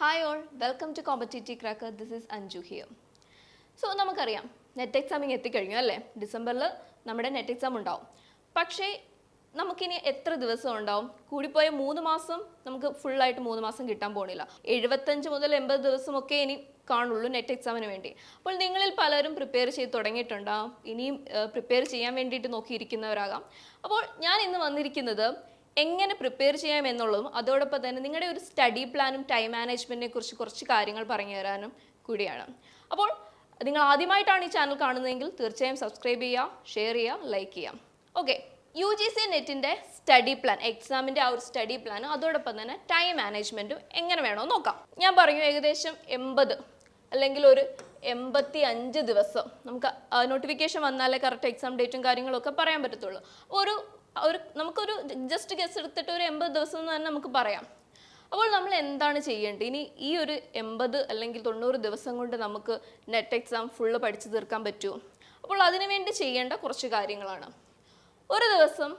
Hi all, welcome to Competitive Cracker. This is Anju here. So നമുക്കറിയാം net examining എത്തിക്കഴിഞ്ഞു അല്ലേ? ഡിസംബറിൽ നമ്മുടെ നെറ്റ് എക്സാം ഉണ്ടാവും. പക്ഷേ നമുക്കിനി എത്ര ദിവസം ഉണ്ടാവും? കൂടിപ്പോയ 3 മാസം നമുക്ക് ഫുള്ളായിട്ട് 3 മാസം കിട്ടാൻ പോണില്ല. 75 മുതൽ 80 ദിവസമൊക്കെ ഇനി കാണുള്ളൂ നെറ്റ് എക്സാമിന് വേണ്ടി. അപ്പോൾ നിങ്ങളിൽ പലരും പ്രിപ്പയർ ചെയ്ത് തുടങ്ങിയിട്ടുണ്ടാകും, ഇനിയും പ്രിപ്പയർ ചെയ്യാൻ വേണ്ടിയിട്ട് നോക്കിയിരിക്കുന്നവരാകാം. അപ്പോൾ ഞാൻ ഇന്ന് വന്നിരിക്കുന്നത് എങ്ങനെ പ്രിപ്പയർ ചെയ്യാം എന്നുള്ളതും അതോടൊപ്പം തന്നെ നിങ്ങളുടെ ഒരു സ്റ്റഡി പ്ലാനും ടൈം മാനേജ്മെൻറ്റിനെ കുറിച്ച് കുറച്ച് കാര്യങ്ങൾ പറഞ്ഞു തരാനും കൂടിയാണ്. അപ്പോൾ നിങ്ങൾ ആദ്യമായിട്ടാണ് ഈ ചാനൽ കാണുന്നതെങ്കിൽ തീർച്ചയായും സബ്സ്ക്രൈബ് ചെയ്യുക, ഷെയർ ചെയ്യുക, ലൈക്ക് ചെയ്യാം. ഓക്കെ, UGC നെറ്റിൻ്റെ സ്റ്റഡി പ്ലാൻ, എക്സാമിൻ്റെ ആ ഒരു സ്റ്റഡി പ്ലാനും അതോടൊപ്പം തന്നെ ടൈം മാനേജ്മെൻറ്റും എങ്ങനെ വേണമെന്ന് നോക്കാം. ഞാൻ പറഞ്ഞു ഏകദേശം 80 അല്ലെങ്കിൽ ഒരു 85 ദിവസം നമുക്ക് നോട്ടിഫിക്കേഷൻ വന്നാലേ കറക്റ്റ് എക്സാം ഡേറ്റും കാര്യങ്ങളൊക്കെ പറയാൻ പറ്റത്തുള്ളൂ. നമുക്കൊരു ജസ്റ്റ് ഗസ് എടുത്തിട്ട് ഒരു 80 ദിവസം എന്ന് തന്നെ നമുക്ക് പറയാം. അപ്പോൾ നമ്മൾ എന്താണ് ചെയ്യേണ്ടത്? ഇനി ഈ ഒരു 80 അല്ലെങ്കിൽ 90 ദിവസം കൊണ്ട് നമുക്ക് നെറ്റ് എക്സാം ഫുള്ള് പഠിച്ചു തീർക്കാൻ പറ്റുമോ? അപ്പോൾ അതിനു വേണ്ടി ചെയ്യേണ്ട കുറച്ച് കാര്യങ്ങളാണ്. ഒരു ദിവസം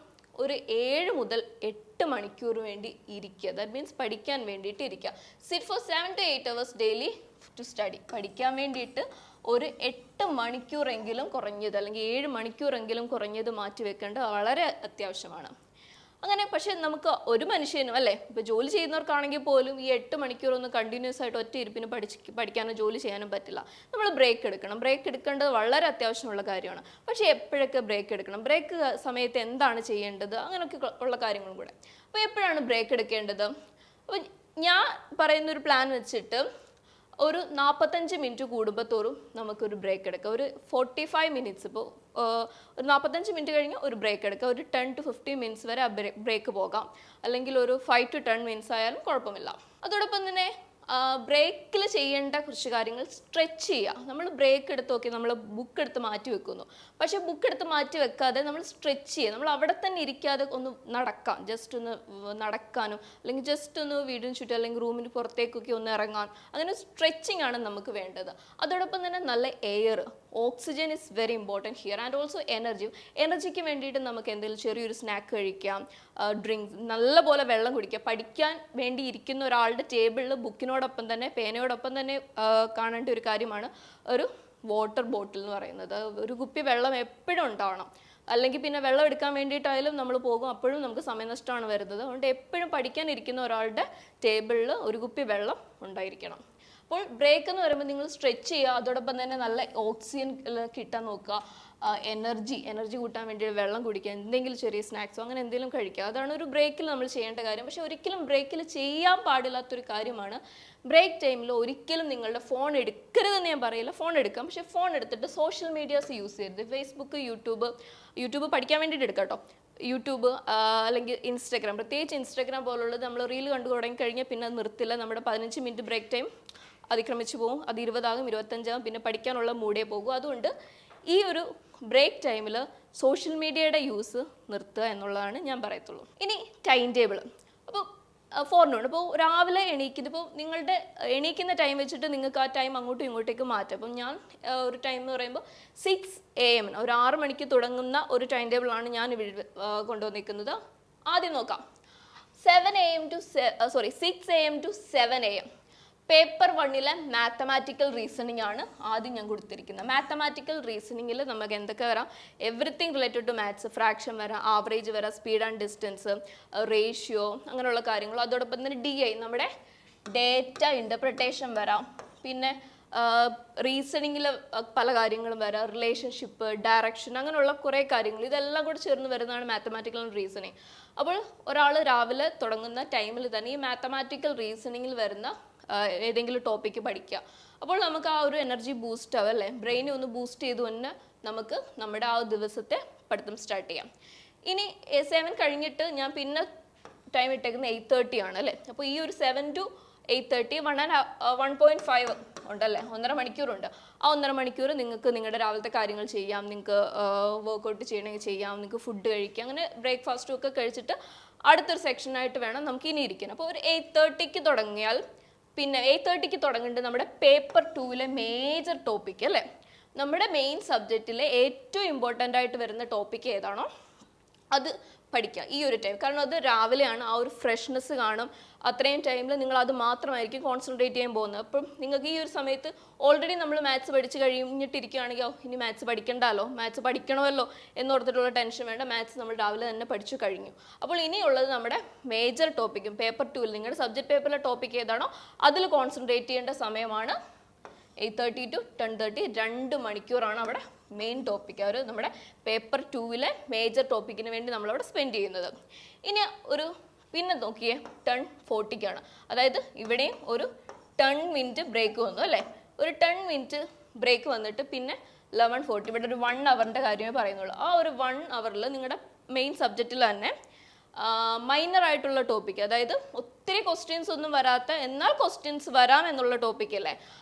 ഒരു 7 മുതൽ 8 മണിക്കൂർ വേണ്ടി ഇരിക്കുക. ദാറ്റ് മീൻസ് പഠിക്കാൻ വേണ്ടിയിട്ട് ഇരിക്കുക. Sit for 7 to 8 hours daily to study. പഠിക്കാൻ വേണ്ടിയിട്ട് ഒരു 8 മണിക്കൂറെങ്കിലും കുറഞ്ഞത് അല്ലെങ്കിൽ 7 മണിക്കൂറെങ്കിലും കുറഞ്ഞത് മാറ്റി വെക്കേണ്ടത് വളരെ അത്യാവശ്യമാണ്. അങ്ങനെ പക്ഷേ നമുക്ക് ഒരു മനുഷ്യനും അല്ലേ, ഇപ്പോൾ ജോലി ചെയ്യുന്നവർക്കാണെങ്കിൽ പോലും ഈ 8 മണിക്കൂറൊന്നും കണ്ടിന്യൂസ് ആയിട്ട് ഒറ്റ ഇരിപ്പിന് പഠിക്കാനോ ജോലി ചെയ്യാനും പറ്റില്ല. നമ്മൾ ബ്രേക്ക് എടുക്കണം. ബ്രേക്ക് എടുക്കേണ്ടത് വളരെ അത്യാവശ്യമുള്ള കാര്യമാണ്. പക്ഷേ എപ്പോഴൊക്കെ ബ്രേക്ക് എടുക്കണം, ബ്രേക്ക് സമയത്ത് എന്താണ് ചെയ്യേണ്ടത്, അങ്ങനെയൊക്കെ ഉള്ള കാര്യങ്ങളും കൂടെ. അപ്പോൾ എപ്പോഴാണ് ബ്രേക്ക് എടുക്കേണ്ടത്? അപ്പോൾ ഞാൻ പറയുന്നൊരു പ്ലാൻ വെച്ചിട്ട് ഒരു 45 മിനിറ്റ് കൂടുമ്പോഴത്തോറും നമുക്കൊരു ബ്രേക്ക് എടുക്കാം. ഒരു 45 മിനിറ്റ്സ്, ഇപ്പോൾ ഒരു 45 മിനിറ്റ് കഴിഞ്ഞ് ഒരു ബ്രേക്ക് എടുക്കാം. ഒരു 10 to 15 മിനിറ്റ്സ് വരെ ആ ബ്രേക്ക് പോകാം. അല്ലെങ്കിൽ ഒരു 5 to 10 മിനിറ്റ്സ് ആയാലും കുഴപ്പമില്ല. അതോടൊപ്പം തന്നെ ബ്രേക്കിൽ ചെയ്യേണ്ട കുറച്ച് കാര്യങ്ങൾ, സ്ട്രെച്ച് ചെയ്യുക. നമ്മൾ ബ്രേക്ക് എടുത്ത് നോക്കി നമ്മൾ ബുക്ക് എടുത്ത് മാറ്റി വെക്കുന്നു. പക്ഷേ ബുക്ക് എടുത്ത് മാറ്റി വെക്കാതെ നമ്മൾ സ്ട്രെച്ച് ചെയ്യുക. നമ്മൾ അവിടെ തന്നെ ഇരിക്കാതെ ഒന്ന് നടക്കാം, ജസ്റ്റ് ഒന്ന് നടക്കാനും അല്ലെങ്കിൽ ജസ്റ്റ് ഒന്ന് വീടിന് ചുറ്റും അല്ലെങ്കിൽ റൂമിന് പുറത്തേക്കൊക്കെ ഒന്ന് ഇറങ്ങാൻ, അങ്ങനെ സ്ട്രെച്ചിങ് ആണ് നമുക്ക് വേണ്ടത്. അതോടൊപ്പം തന്നെ നല്ല air, oxygen is very important here. And also എനർജിക്ക് വേണ്ടിയിട്ട് നമുക്ക് എന്തെങ്കിലും ചെറിയൊരു സ്നാക്ക് കഴിക്കാം, ഡ്രിങ്ക്സ്, നല്ലപോലെ വെള്ളം കുടിക്കുക. പഠിക്കാൻ വേണ്ടി ഇരിക്കുന്ന ഒരാളുടെ ടേബിളിൽ ബുക്കിനോടൊപ്പം തന്നെ പേനയോടൊപ്പം തന്നെ കാണേണ്ട ഒരു കാര്യമാണ് ഒരു വാട്ടർ ബോട്ടിൽ എന്ന് പറയുന്നത്. ഒരു കുപ്പി വെള്ളം എപ്പോഴും ഉണ്ടാവണം. അല്ലെങ്കിൽ പിന്നെ വെള്ളം എടുക്കാൻ വേണ്ടിയിട്ടായാലും നമ്മൾ പോകും, അപ്പോഴും നമുക്ക് സമയനഷ്ടമാണ് വരുന്നത്. അതുകൊണ്ട് എപ്പോഴും പഠിക്കാനിരിക്കുന്ന ഒരാളുടെ ടേബിളിൽ ഒരു കുപ്പി വെള്ളം ഉണ്ടായിരിക്കണം. അപ്പോൾ ബ്രേക്ക് എന്ന് പറയുമ്പോൾ നിങ്ങൾ സ്ട്രെച്ച് ചെയ്യുക, അതോടൊപ്പം തന്നെ നല്ല ഓക്സിജൻ കിട്ടാൻ നോക്കുക, എനർജി കൂട്ടാൻ വേണ്ടി വെള്ളം കുടിക്കുക, എന്തെങ്കിലും ചെറിയ സ്നാക്സോ അങ്ങനെ എന്തെങ്കിലും കഴിക്കുക. അതാണ് ഒരു ബ്രേക്കിൽ നമ്മൾ ചെയ്യേണ്ട കാര്യം. പക്ഷേ ഒരിക്കലും ബ്രേക്കിൽ ചെയ്യാൻ പാടില്ലാത്തൊരു കാര്യമാണ് ബ്രേക്ക് ടൈമിൽ ഒരിക്കലും നിങ്ങളുടെ ഫോൺ എടുക്കരുതെന്ന് ഞാൻ പറയില്ല. ഫോൺ എടുക്കാം, പക്ഷേ ഫോൺ എടുത്തിട്ട് സോഷ്യൽ മീഡിയാസ് യൂസ് ചെയ്യരുത്. ഫേസ്ബുക്ക്, യൂട്യൂബ് പഠിക്കാൻ വേണ്ടിയിട്ട് എടുക്കാം കേട്ടോ. യൂട്യൂബ് അല്ലെങ്കിൽ ഇൻസ്റ്റാഗ്രാം, പ്രത്യേകിച്ച് ഇൻസ്റ്റാഗ്രാം പോലുള്ളത് നമ്മൾ റീൽ കണ്ടു തുടങ്ങി കഴിഞ്ഞാൽ പിന്നെ അത് നിർത്തില്ല. നമ്മുടെ 15 മിനിറ്റ് ബ്രേക്ക് ടൈം അതിക്രമിച്ചു പോകും. അത് 20 ആകും, 25 ആകും, പിന്നെ പഠിക്കാനുള്ള മൂഡേ പോകും. അതുകൊണ്ട് ഈ ഒരു ബ്രേക്ക് ടൈമിൽ സോഷ്യൽ മീഡിയയുടെ യൂസ് നിർത്തുക എന്നുള്ളതാണ് ഞാൻ പറയത്തുള്ളൂ. ഇനി ടൈം ടേബിൾ. അപ്പോൾ ഫോർനൂൺ, ഇപ്പോൾ രാവിലെ എണീക്കുന്നത്, ഇപ്പോൾ നിങ്ങളുടെ എണീക്കുന്ന ടൈം വെച്ചിട്ട് നിങ്ങൾക്ക് ആ ടൈം അങ്ങോട്ടും ഇങ്ങോട്ടേക്ക് മാറ്റാം. അപ്പം ഞാൻ ഒരു ടൈം എന്ന് പറയുമ്പോൾ 6 AM, ഒരു 6 മണിക്ക് തുടങ്ങുന്ന ഒരു ടൈം ടേബിളാണ് ഞാൻ ഇവിടെ കൊണ്ടുവന്നിരിക്കുന്നത്. ആദ്യം നോക്കാം. 6 AM to 7 AM. പേപ്പർ 1ലെ മാത്തമാറ്റിക്കൽ റീസണിങ് ആണ് ആദ്യം ഞാൻ കൊടുത്തിരിക്കുന്നത്. മാത്തമാറ്റിക്കൽ റീസണിങ്ങിൽ നമുക്ക് എന്തൊക്കെ വരാം? Everything related to maths, fraction വരാം, ആവറേജ് വരാം, സ്പീഡ് ആൻഡ് ഡിസ്റ്റൻസ്, റേഷ്യോ, അങ്ങനെയുള്ള കാര്യങ്ങൾ. അതോടൊപ്പം തന്നെ DI, നമ്മുടെ ഡേറ്റ ഇൻ്റർപ്രിട്ടേഷൻ വരാം. പിന്നെ റീസണിങ്ങിൽ പല കാര്യങ്ങളും വരാം, റിലേഷൻഷിപ്പ്, ഡയറക്ഷൻ, അങ്ങനെയുള്ള കുറേ കാര്യങ്ങൾ. ഇതെല്ലാം കൂടെ ചേർന്ന് വരുന്നതാണ് മാത്തമാറ്റിക്കൽ റീസണിങ്. അപ്പോൾ ഒരാൾ രാവിലെ തുടങ്ങുന്ന ടൈമിൽ തന്നെ ഈ മാത്തമാറ്റിക്കൽ റീസണിങ്ങിൽ വരുന്ന ഏതെങ്കിലും ടോപ്പിക്ക് പഠിക്കുക. അപ്പോൾ നമുക്ക് ആ ഒരു എനർജി ബൂസ്റ്റ് ആവും അല്ലേ, ബ്രെയിനെ ഒന്ന് ബൂസ്റ്റ് ചെയ്ത് തന്നെ നമുക്ക് നമ്മുടെ ആ ദിവസത്തെ പഠിത്തം സ്റ്റാർട്ട് ചെയ്യാം. ഇനി 7 കഴിഞ്ഞിട്ട് ഞാൻ പിന്നെ ടൈം ഇട്ടേക്കുന്നത് 8:30 ആണ് അല്ലേ. അപ്പോൾ ഈ ഒരു 7 to 8:30 1.5 ഉണ്ടല്ലേ, 1.5 മണിക്കൂറുണ്ട്. ആ 1.5 മണിക്കൂർ നിങ്ങൾക്ക് നിങ്ങളുടെ രാവിലത്തെ കാര്യങ്ങൾ ചെയ്യാം, നിങ്ങൾക്ക് വർക്കൗട്ട് ചെയ്യണമെങ്കിൽ ചെയ്യാം, നിങ്ങൾക്ക് ഫുഡ് കഴിക്കാം. അങ്ങനെ ബ്രേക്ക്ഫാസ്റ്റും ഒക്കെ കഴിച്ചിട്ട് അടുത്തൊരു സെക്ഷനായിട്ട് വേണം നമുക്ക് ഇനി ഇരിക്കണം. അപ്പോൾ ഒരു 8:30 തുടങ്ങിയാൽ പിന്നെ 8:30 തുടങ്ങേണ്ടത് നമ്മുടെ പേപ്പർ 2ലെ മേജർ ടോപ്പിക് അല്ലേ. നമ്മുടെ മെയിൻ സബ്ജക്റ്റിലെ ഏറ്റവും ഇമ്പോർട്ടൻ്റ് ആയിട്ട് വരുന്ന ടോപ്പിക് ഏതാണോ അത് പഠിക്കുക ഈ ഒരു ടൈം. കാരണം അത് രാവിലെയാണ്, ആ ഒരു ഫ്രഷ്നെസ് കാണും. അത്രയും ടൈമിൽ നിങ്ങൾ അത് മാത്രമായിരിക്കും കോൺസെൻട്രേറ്റ് ചെയ്യാൻ പോകുന്നത്. അപ്പം നിങ്ങൾക്ക് ഈ ഒരു സമയത്ത് ഓൾറെഡി നമ്മൾ മാത്സ് പഠിച്ച് കഴിഞ്ഞിട്ടിരിക്കുകയാണെങ്കിൽ ഇനി മാത്സ് പഠിക്കണ്ടല്ലോ, മാത്സ് പഠിക്കണമല്ലോ എന്നോർത്തിട്ടുള്ള ടെൻഷൻ വേണ്ട. മാത്സ് നമ്മൾ രാവിലെ തന്നെ പഠിച്ചു കഴിഞ്ഞു. അപ്പോൾ ഇനിയുള്ളത് നമ്മുടെ മേജർ ടോപ്പിക്കും പേപ്പർ 2 നിങ്ങളുടെ സബ്ജക്ട് പേപ്പറിലെ ടോപ്പിക് ഏതാണോ അതിൽ കോൺസെൻട്രേറ്റ് ചെയ്യേണ്ട സമയമാണ് 8:30 to 10:30. 2 മണിക്കൂറാണ് അവിടെ മെയിൻ ടോപ്പിക്, അവർ നമ്മുടെ പേപ്പർ 2 മേജർ ടോപ്പിക്കിന് വേണ്ടി നമ്മളവിടെ സ്പെൻഡ് ചെയ്യുന്നത്. ഇനി പിന്നെ നോക്കിയേ 10:40 അതായത് ഇവിടെയും ഒരു 10 മിനിറ്റ് ബ്രേക്ക് വന്നു അല്ലേ. ഒരു 10 മിനിറ്റ് ബ്രേക്ക് വന്നിട്ട് പിന്നെ 11:40 ഇവിടെ ഒരു 1 അവറിൻ്റെ കാര്യമേ പറയുന്നുള്ളൂ. ആ ഒരു 1 അവറിൽ നിങ്ങളുടെ മെയിൻ സബ്ജക്റ്റിൽ തന്നെ മൈനർ ആയിട്ടുള്ള ടോപ്പിക്, അതായത് ഒത്തിരി ക്വസ്റ്റ്യൻസ് ഒന്നും വരാത്ത എന്നാൽ ക്വസ്റ്റ്യൻസ് വരാം എന്നുള്ള ടോപ്പിക് അല്ലേ,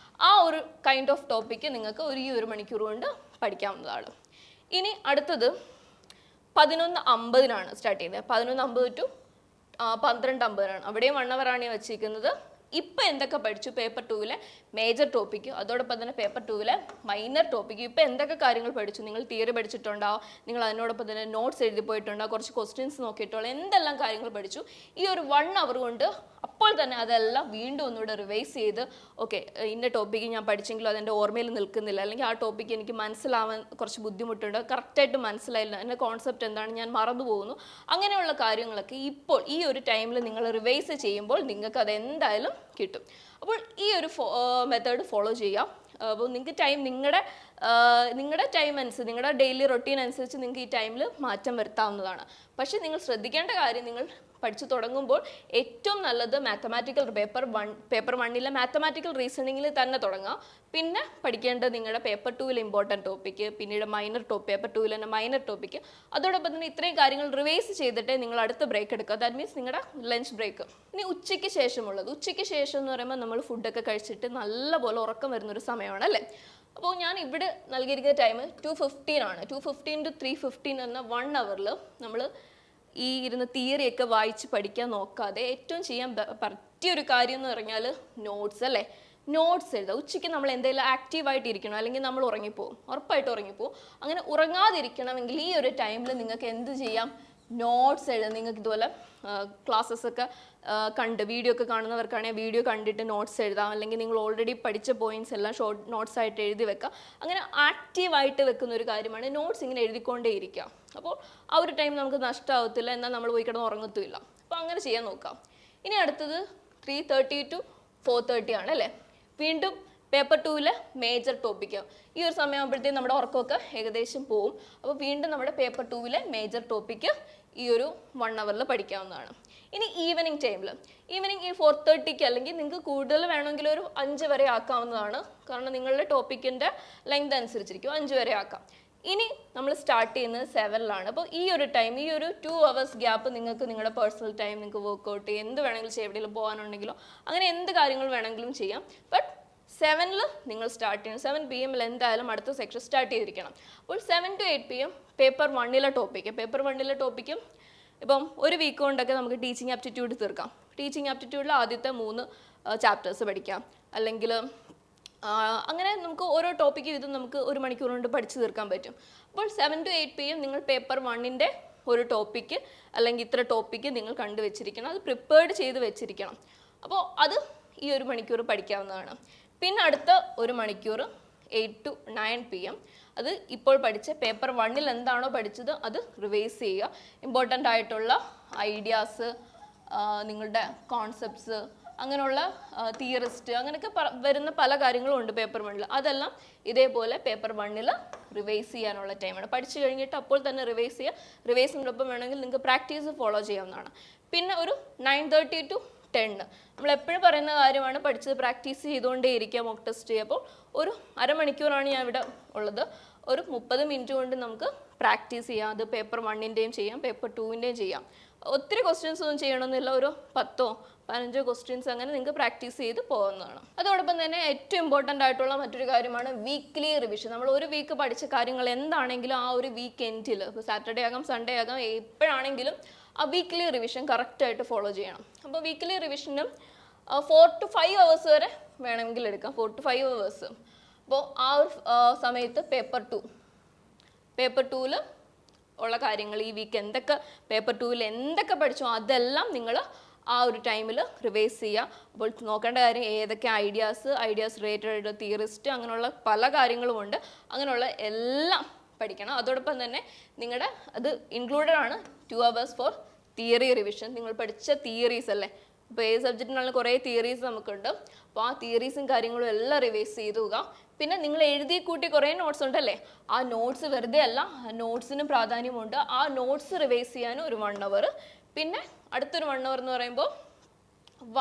ആ ഒരു കൈൻഡ് ഓഫ് ടോപ്പിക്ക് നിങ്ങൾക്ക് ഈ ഒരു മണിക്കൂർ കൊണ്ട് പഠിക്കാവുന്നതാണ്. ഇനി അടുത്തത് 11:50 സ്റ്റാർട്ട് ചെയ്യുന്നത്. 11:50 to 12:50 അവിടെയും 1 അവറാണ് വെച്ചിരിക്കുന്നത്. ഇപ്പം എന്തൊക്കെ പഠിച്ചു പേപ്പർ 2 മേജർ ടോപ്പിക്ക്, അതോടൊപ്പം തന്നെ പേപ്പർ 2 മൈനർ ടോപ്പിക്ക്, ഇപ്പം എന്തൊക്കെ കാര്യങ്ങൾ പഠിച്ചു, നിങ്ങൾ തിയറി പഠിച്ചിട്ടുണ്ടാവും, നിങ്ങൾ അതിനോടൊപ്പം തന്നെ നോട്ട്സ് എഴുതി പോയിട്ടുണ്ടാവും, കുറച്ച് ക്വസ്റ്റ്യൻസ് നോക്കിയിട്ടുള്ള എന്തെല്ലാം കാര്യങ്ങൾ പഠിച്ചു ഈ ഒരു 1 അവർ കൊണ്ട് അപ്പോൾ തന്നെ അതെല്ലാം വീണ്ടും ഒന്നുകൂടെ റിവൈസ് ചെയ്ത് ഓക്കെ ഇന്ന ടോപ്പിക്ക് ഞാൻ പഠിച്ചെങ്കിലും അതെൻ്റെ ഓർമ്മയിൽ നിൽക്കുന്നില്ല, അല്ലെങ്കിൽ ആ ടോപ്പിക്ക് എനിക്ക് മനസ്സിലാവാൻ കുറച്ച് ബുദ്ധിമുട്ടുണ്ട്, കറക്റ്റായിട്ട് മനസ്സിലായില്ല, എൻ്റെ കോൺസെപ്റ്റ് എന്താണ് ഞാൻ മറന്നു പോകുന്നു, അങ്ങനെയുള്ള കാര്യങ്ങളൊക്കെ ഇപ്പോൾ ഈ ഒരു ടൈമിൽ നിങ്ങൾ റിവൈസ് ചെയ്യുമ്പോൾ നിങ്ങൾക്ക് അത് എന്തായാലും കിട്ടും. അപ്പോൾ ഈ ഒരു മെത്തേഡ് ഫോളോ ചെയ്യാം. അപ്പോൾ നിങ്ങൾക്ക് ടൈം നിങ്ങളുടെ ടൈം അനുസരിച്ച് നിങ്ങളുടെ ഡെയിലി റൊട്ടീൻ അനുസരിച്ച് നിങ്ങൾക്ക് ഈ ടൈമിൽ മാറ്റം വരുത്താവുന്നതാണ്. പക്ഷേ നിങ്ങൾ ശ്രദ്ധിക്കേണ്ട കാര്യം, നിങ്ങൾ പഠിച്ചു തുടങ്ങുമ്പോൾ ഏറ്റവും നല്ലത് മാത്തമാറ്റിക്കൽ പേപ്പർ 1 മാത്തമാറ്റിക്കൽ റീസണിങ്ങിൽ തന്നെ തുടങ്ങുക. പിന്നെ പഠിക്കേണ്ടത് നിങ്ങളുടെ പേപ്പർ 2 ഇമ്പോർട്ടൻറ്റ് ടോപ്പിക്ക്, പിന്നീട് പേപ്പർ 2 തന്നെ മൈനർ ടോപ്പിക്ക്, അതോടൊപ്പം തന്നെ ഇത്രയും കാര്യങ്ങൾ റിവൈസ് ചെയ്തിട്ടേ നിങ്ങൾ അടുത്ത ബ്രേക്ക് എടുക്കുക. ദാറ്റ് മീൻസ് നിങ്ങളുടെ ലഞ്ച് ബ്രേക്ക്. ഇനി ഉച്ചയ്ക്ക് ശേഷമുള്ളത്, ഉച്ചയ്ക്ക് ശേഷം എന്ന് പറയുമ്പോൾ നമ്മൾ ഫുഡൊക്കെ കഴിച്ചിട്ട് നല്ലപോലെ ഉറക്കം വരുന്നൊരു സമയമാണ് അല്ലേ. അപ്പോൾ ഞാൻ ഇവിടെ നൽകിയിരിക്കുന്ന ടൈം 2:15 2:15 to 3:15 എന്ന 1 അവറിൽ നമ്മൾ ഈ ഇരുന്ന് തിയറിയൊക്കെ വായിച്ച് പഠിക്കാൻ നോക്കാതെ ഏറ്റവും ചെയ്യാൻ പറ്റിയൊരു കാര്യം എന്ന് പറഞ്ഞാൽ നോട്ട്സ് അല്ലേ. നോട്ട്സ് എഴുതുക. ഉച്ചയ്ക്ക് നമ്മൾ എന്തെങ്കിലും ആക്റ്റീവായിട്ട് ഇരിക്കണം, അല്ലെങ്കിൽ നമ്മൾ ഉറങ്ങിപ്പോവും, ഉറപ്പായിട്ട് ഉറങ്ങിപ്പോവും. അങ്ങനെ ഉറങ്ങാതിരിക്കണമെങ്കിൽ ഈ ഒരു ടൈമിൽ നിങ്ങൾക്ക് എന്ത് ചെയ്യാം, നോട്ട്സ് എഴുതാം. നിങ്ങൾക്ക് ഇതുപോലെ ക്ലാസ്സസ് ഒക്കെ കണ്ട് വീഡിയോ ഒക്കെ കാണുന്നവർക്കാണെങ്കിൽ വീഡിയോ കണ്ടിട്ട് നോട്ട്സ് എഴുതാം, അല്ലെങ്കിൽ നിങ്ങൾ ഓൾറെഡി പഠിച്ച പോയിന്റ്സ് എല്ലാം ഷോർട്ട് നോട്ട്സ് ആയിട്ട് എഴുതി വെക്കാം. അങ്ങനെ ആക്റ്റീവായിട്ട് വെക്കുന്ന ഒരു കാര്യമാണ് നോട്ട്സ്. ഇങ്ങനെ എഴുതിക്കൊണ്ടേ ഇരിക്കുക. അപ്പോൾ ആ ഒരു ടൈം നമുക്ക് നഷ്ടമാവത്തില്ല, എന്നാൽ നമ്മൾ പോയി കിടന്ന് ഉറങ്ങത്തുമില്ല. അപ്പോൾ അങ്ങനെ ചെയ്യാൻ നോക്കാം. ഇനി അടുത്തത് 3:30 to 4:30 അല്ലേ. വീണ്ടും പേപ്പർ 2 മേജർ ടോപ്പിക്ക്. ഈ ഒരു സമയമാകുമ്പോഴത്തേക്കും നമ്മുടെ ഉറക്കമൊക്കെ ഏകദേശം പോവും. അപ്പോൾ വീണ്ടും നമ്മുടെ പേപ്പർ 2 മേജർ ടോപ്പിക്ക് ഈ ഒരു 1 അവറിൽ പഠിക്കാവുന്നതാണ്. ഇനി ഈവനിങ് ടൈമിൽ, ഈവനിങ് ഈ 4:30 അല്ലെങ്കിൽ നിങ്ങൾക്ക് കൂടുതൽ വേണമെങ്കിൽ ഒരു 5 വരെ ആക്കാവുന്നതാണ്. കാരണം നിങ്ങളുടെ ടോപ്പിക്കിൻ്റെ ലെങ്ത് അനുസരിച്ചിരിക്കും, 5 വരെ ആക്കാം. ഇനി നമ്മൾ സ്റ്റാർട്ട് ചെയ്യുന്നത് 7 അപ്പോൾ ഈ ഒരു ടൈം, ഈ ഒരു 2 hours ഗ്യാപ്പ് നിങ്ങൾക്ക് നിങ്ങളുടെ പേഴ്സണൽ ടൈം, നിങ്ങൾക്ക് വർക്കൗട്ട് എന്ത് വേണമെങ്കിലും ചെയ്യാം, എവിടെയെങ്കിലും പോകാനുണ്ടെങ്കിലോ അങ്ങനെ എന്ത് കാര്യങ്ങൾ വേണമെങ്കിലും ചെയ്യാം. ബട്ട് 7 നിങ്ങൾ സ്റ്റാർട്ട് ചെയ്യണം. 7 PM എന്തായാലും അടുത്ത സെക്ഷൻ സ്റ്റാർട്ട് ചെയ്തിരിക്കണം. അപ്പോൾ 7 to 8 PM paper 1 topic. Paper 1 ടോപ്പിക്കും ഇപ്പം ഒരു വീക്ക് കൊണ്ടൊക്കെ നമുക്ക് ടീച്ചിങ് ആപ്റ്റിറ്റ്യൂഡ് തീർക്കാം. ടീച്ചിങ് ആപ്റ്റിറ്റ്യൂഡിൽ ആദ്യത്തെ 3 ചാപ്റ്റേഴ്സ് പഠിക്കാം, അല്ലെങ്കിൽ അങ്ങനെ നമുക്ക് ഓരോ ടോപ്പിക്കും ഇത് നമുക്ക് 1 മണിക്കൂർ കൊണ്ട് പഠിച്ചു തീർക്കാൻ പറ്റും. അപ്പോൾ 7 to 8 PM നിങ്ങൾ പേപ്പർ 1 ഒരു ടോപ്പിക്ക് അല്ലെങ്കിൽ ഇത്ര ടോപ്പിക്ക് നിങ്ങൾ കണ്ടുവച്ചിരിക്കണം, അത് പ്രിപ്പയർഡ് ചെയ്ത് വെച്ചിരിക്കണം. അപ്പോൾ അത് ഈ 1 മണിക്കൂർ പഠിക്കാവുന്നതാണ്. പിന്നെ അടുത്ത 1 മണിക്കൂർ 8 to 9 PM അത് ഇപ്പോൾ പഠിച്ച പേപ്പർ 1 എന്താണോ പഠിച്ചത് അത് റിവൈസ് ചെയ്യുക. ഇമ്പോർട്ടൻ്റ് ആയിട്ടുള്ള ഐഡിയാസ്, നിങ്ങളുടെ കോൺസെപ്റ്റ്സ്, അങ്ങനെയുള്ള തിയറിസ്റ്റ്, അങ്ങനെയൊക്കെ വരുന്ന പല കാര്യങ്ങളും ഉണ്ട് പേപ്പർ 1. അതെല്ലാം ഇതേപോലെ പേപ്പർ 1 റിവൈസ് ചെയ്യാനുള്ള ടൈമാണ്. പഠിച്ചു കഴിഞ്ഞിട്ട് അപ്പോൾ തന്നെ റിവൈസ് ചെയ്യുക. റിവൈസിനോടൊപ്പം വേണമെങ്കിൽ നിങ്ങൾക്ക് പ്രാക്ടീസ് ഫോളോ ചെയ്യാവുന്നതാണ്. പിന്നെ ഒരു 9:30 to 10 നമ്മൾ എപ്പോഴും പറയുന്ന കാര്യമാണ്, പഠിച്ചത് പ്രാക്ടീസ് ചെയ്തുകൊണ്ടേ ഇരിക്കുക, മോക്ക് ടെസ്റ്റ് ചെയ്യുമ്പോൾ ഒരു അരമണിക്കൂറാണ് ഞാൻ ഇവിടെ ഉള്ളത്. ഒരു 30 മിനിറ്റ് കൊണ്ട് നമുക്ക് പ്രാക്ടീസ് ചെയ്യാം. അത് പേപ്പർ 1 ചെയ്യാം, പേപ്പർ 2 ചെയ്യാം. ഒത്തിരി ക്വസ്റ്റ്യൻസ് ഒന്നും ചെയ്യണമെന്നില്ല, ഒരു 10-15 ക്വസ്റ്റ്യൻസ് അങ്ങനെ നിങ്ങൾക്ക് പ്രാക്ടീസ് ചെയ്ത് പോകുന്നതാണ്. അതോടൊപ്പം തന്നെ ഏറ്റവും ഇമ്പോർട്ടൻ്റ് ആയിട്ടുള്ള മറ്റൊരു കാര്യമാണ് വീക്ക്ലി റിവിഷൻ. നമ്മൾ ഒരു വീക്ക് പഠിച്ച കാര്യങ്ങൾ എന്താണെങ്കിലും ആ ഒരു വീക്ക് എൻഡിൽ, ഇപ്പോൾ സാറ്റർഡേ ആകാം സൺഡേ ആകാം എപ്പോഴാണെങ്കിലും ആ വീക്ക്ലി റിവിഷൻ കറക്റ്റായിട്ട് ഫോളോ ചെയ്യണം. അപ്പോൾ വീക്ക്ലി റിവിഷനും 4 to 5 hours വരെ വേണമെങ്കിൽ എടുക്കാം, 4 to 5 hours. അപ്പോൾ ആ ഒരു സമയത്ത് പേപ്പർ 2 ഉള്ള കാര്യങ്ങൾ ഈ വീക്ക് എന്തൊക്കെ പേപ്പർ 2-ൽ എന്തൊക്കെ പഠിച്ചോ അതെല്ലാം നിങ്ങൾ ആ ഒരു ടൈമിൽ റിവൈസ് ചെയ്യുക. അപ്പോൾ നോക്കേണ്ട കാര്യം ഏതൊക്കെ ഐഡിയാസ് റിലേറ്റഡ് തിയറിസ്റ്റ് അങ്ങനെയുള്ള പല കാര്യങ്ങളുമുണ്ട്. അങ്ങനെയുള്ള എല്ലാം പഠിക്കണം. അതോടൊപ്പം തന്നെ നിങ്ങളുടെ അത് ഇൻക്ലൂഡഡ് ആണ് 2 hours ഫോർ തിയറി റിവിഷൻ. നിങ്ങൾ പഠിച്ച തിയറീസ് അല്ലേ, ഇപ്പോൾ ഏത് സബ്ജക്റ്റിനാണെങ്കിലും കുറേ തിയറീസ് നമുക്കുണ്ട്. അപ്പോൾ ആ തിയറീസും കാര്യങ്ങളും എല്ലാം റിവൈസ് ചെയ്തുക. പിന്നെ നിങ്ങൾ എഴുതി കൂട്ടി കുറേ നോട്ട്സ് ഉണ്ടല്ലേ, ആ നോട്ട്സ് വെറുതെ അല്ല, ആ നോട്ട്സിനും പ്രാധാന്യമുണ്ട്. ആ നോട്ട്സ് റിവൈസ് ചെയ്യാനും ഒരു 1 hour. പിന്നെ അടുത്തൊരു 1 hour എന്ന് പറയുമ്പോൾ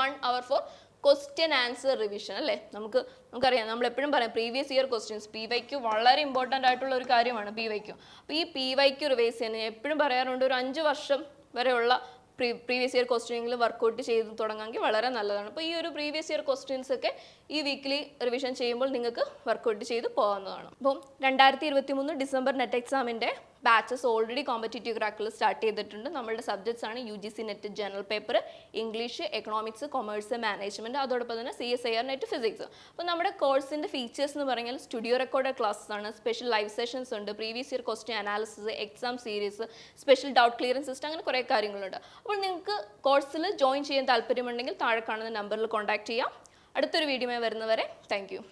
1 hour for question answer revision അല്ലേ. നമുക്കറിയാം, നമ്മൾ എപ്പോഴും പറയാം പ്രീവിയസ് ഇയർ ക്വസ്റ്റ്യൻസ് PYQ വളരെ ഇമ്പോർട്ടൻ്റ് ആയിട്ടുള്ള ഒരു കാര്യമാണ് PYQ. അപ്പോൾ ഈ PYQ റിവൈസ് ചെയ്യാൻ എപ്പോഴും പറയാറുണ്ട്, ഒരു 5 വർഷം വരെയുള്ള പ്രീവിയസ് ഇയർ ക്വസ്റ്റ്യനെങ്കിലും വർക്കൗട്ട് ചെയ്ത് തുടങ്ങാമെങ്കിൽ വളരെ നല്ലതാണ്. അപ്പോൾ ഈ ഒരു പ്രീവിയസ് ഇയർ ക്വസ്റ്റ്യൻസ് ഒക്കെ ഈ വീക്കിലി റിവിഷൻ ചെയ്യുമ്പോൾ നിങ്ങൾക്ക് വർക്കൗട്ട് ചെയ്ത് പോകാവുന്നതാണ്. അപ്പം 2023 ഡിസംബർ നെറ്റ് എക്സാമിൻ്റെ ബാച്ചസ് ഓൾറെഡി കോമ്പറ്റേറ്റീവ് ക്രാക്കിൽ സ്റ്റാർട്ട് ചെയ്തിട്ടുണ്ട്. നമ്മളുടെ സബ്ജക്ട്സ് ആണ് UGC net general paper, English, economics, commerce, management, അതോടൊപ്പം തന്നെ CSIR നെറ്റ് ഫിസിക്സ്. അപ്പോൾ നമ്മുടെ കോഴ്സിൻ്റെ ഫീച്ചേഴ്സ് എന്ന് പറഞ്ഞാൽ സ്റ്റുഡിയോ റെക്കോർഡഡ് ക്ലാസ്സസ് ആണ്, സ്പെഷ്യൽ ലൈവ് സെഷൻസ് ഉണ്ട്, previous year question analysis, exam series, special doubt clearance system, അങ്ങനെ കുറേ കാര്യങ്ങളുണ്ട്. അപ്പോൾ നിങ്ങൾക്ക് കോഴ്സിൽ ജോയിൻ ചെയ്യാൻ താല്പര്യമുണ്ടെങ്കിൽ താഴെ കാണുന്ന നമ്പറിൽ കോൺടാക്ട് ചെയ്യാം. അടുത്തൊരു വീഡിയോയുമായി വരുന്നവരെ താങ്ക് യു.